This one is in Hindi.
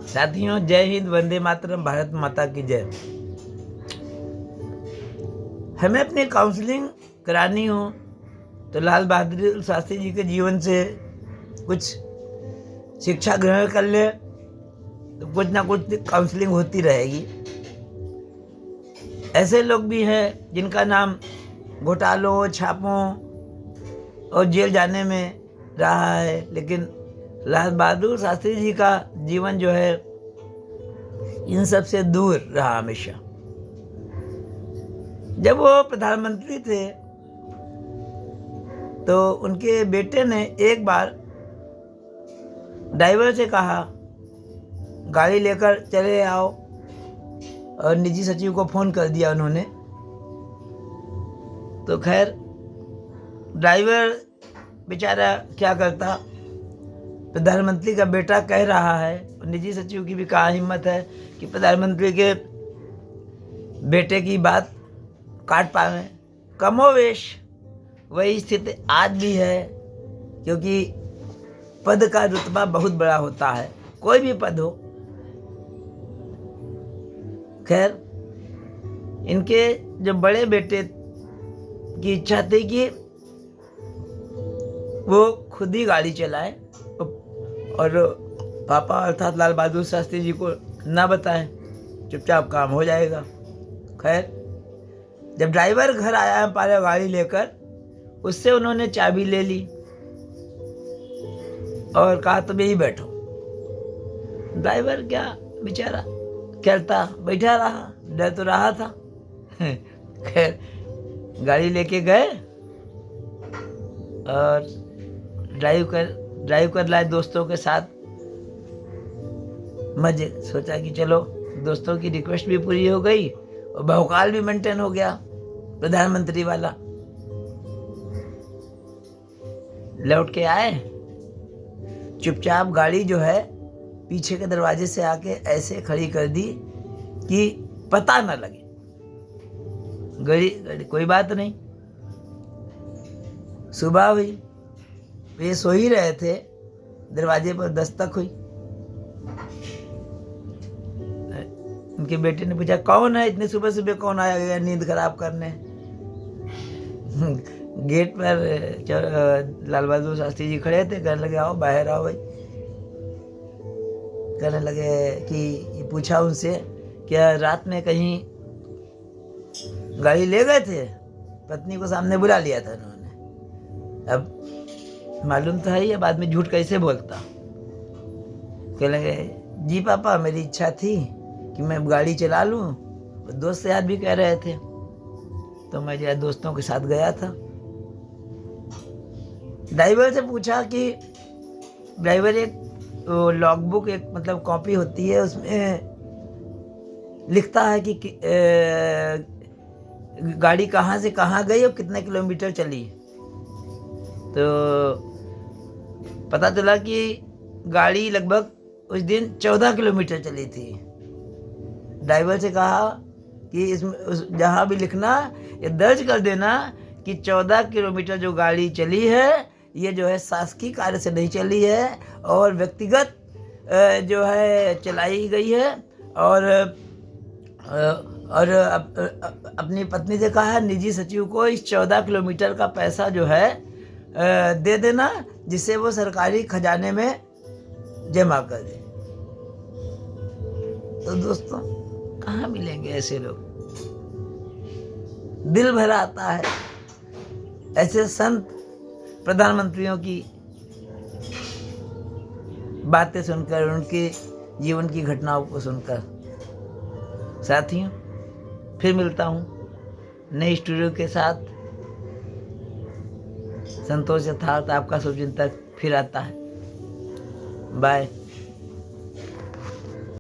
साथियों, जय हिंद, वंदे मातरम, भारत माता की जय। हमें अपनी काउंसलिंग करानी हो तो लाल बहादुर शास्त्री जी के जीवन से कुछ शिक्षा ग्रहण कर ले तो कुछ ना कुछ काउंसलिंग होती रहेगी। ऐसे लोग भी हैं जिनका नाम घोटालों, छापों और जेल जाने में रहा है, लेकिन लाल बहादुर शास्त्री जी का जीवन जो है इन सब से दूर रहा हमेशा। जब वो प्रधानमंत्री थे तो उनके बेटे ने एक बार ड्राइवर से कहा गाड़ी लेकर चले आओ, और निजी सचिव को फोन कर दिया उन्होंने। तो खैर ड्राइवर बेचारा क्या करता, प्रधानमंत्री का बेटा कह रहा है, और निजी सचिव की भी कहाँ हिम्मत है कि प्रधानमंत्री के बेटे की बात काट पाए। कमोवेश वही स्थिति आज भी है, क्योंकि पद का रुतबा बहुत बड़ा होता है, कोई भी पद हो। खैर इनके जो बड़े बेटे की इच्छा थी कि वो खुद ही गाड़ी चलाए और पापा अर्थात लाल बहादुर शास्त्री जी को ना बताएं, चुपचाप काम हो जाएगा। खैर जब ड्राइवर घर आया पाया गाड़ी लेकर, उससे उन्होंने चाबी ले ली और कहा तुम यही बैठो। ड्राइवर क्या बेचारा करता, बैठा रहा, डर तो रहा था। खैर गाड़ी लेके गए और ड्राइव कर लाए दोस्तों के साथ। मजे सोचा कि चलो दोस्तों की रिक्वेस्ट भी पूरी हो गई और बहुकाल भी मेंटेन हो गया प्रधानमंत्री वाला। लौट के आए, चुपचाप गाड़ी जो है पीछे के दरवाजे से आके ऐसे खड़ी कर दी कि पता न लगे। गड़ी कोई बात नहीं। सुबह हुई, वे सो ही रहे थे, दरवाजे पर दस्तक हुई। उनके बेटे ने पूछा कौन है, इतने सुबह सुबह कौन आया गया नींद खराब करने। गेट पर लाल बहादुर शास्त्री जी खड़े थे, कहने लगे आओ बाहर आओ भाई। कहने लगे कि पूछा उनसे क्या रात में कहीं गाड़ी ले गए थे। पत्नी को सामने बुला लिया था उन्होंने। अब मालूम था ही, अब आदमी झूठ कैसे बोलता। कहने लगे जी पापा, मेरी इच्छा थी कि मैं गाड़ी चला लूं, दोस्त यार भी कह रहे थे तो मैं जरा दोस्तों के साथ गया था। ड्राइवर से पूछा कि ड्राइवर एक लॉग बुक, एक मतलब कॉपी होती है, उसमें लिखता है कि गाड़ी कहाँ से कहाँ गई और कितने किलोमीटर चली। तो पता चला कि गाड़ी लगभग उस दिन 14 किलोमीटर चली थी। ड्राइवर से कहा कि इसमें जहाँ भी लिखना ये दर्ज कर देना कि 14 किलोमीटर जो गाड़ी चली है ये जो है शासकीय कार्य से नहीं चली है और व्यक्तिगत जो है चलाई गई है। और अपनी पत्नी से कहा है निजी सचिव को इस 14 किलोमीटर का पैसा जो है दे देना, जिससे वो सरकारी खजाने में जमा कर दे। तो दोस्तों कहाँ मिलेंगे ऐसे लोग, दिल भर आता है ऐसे संत प्रधानमंत्रियों की बातें सुनकर, उनके जीवन की घटनाओं को सुनकर। साथियों फिर मिलता हूँ नए स्टूडियो के साथ। संतोष यथार्थ आपका शुभचिंतक फिर आता है। बाय।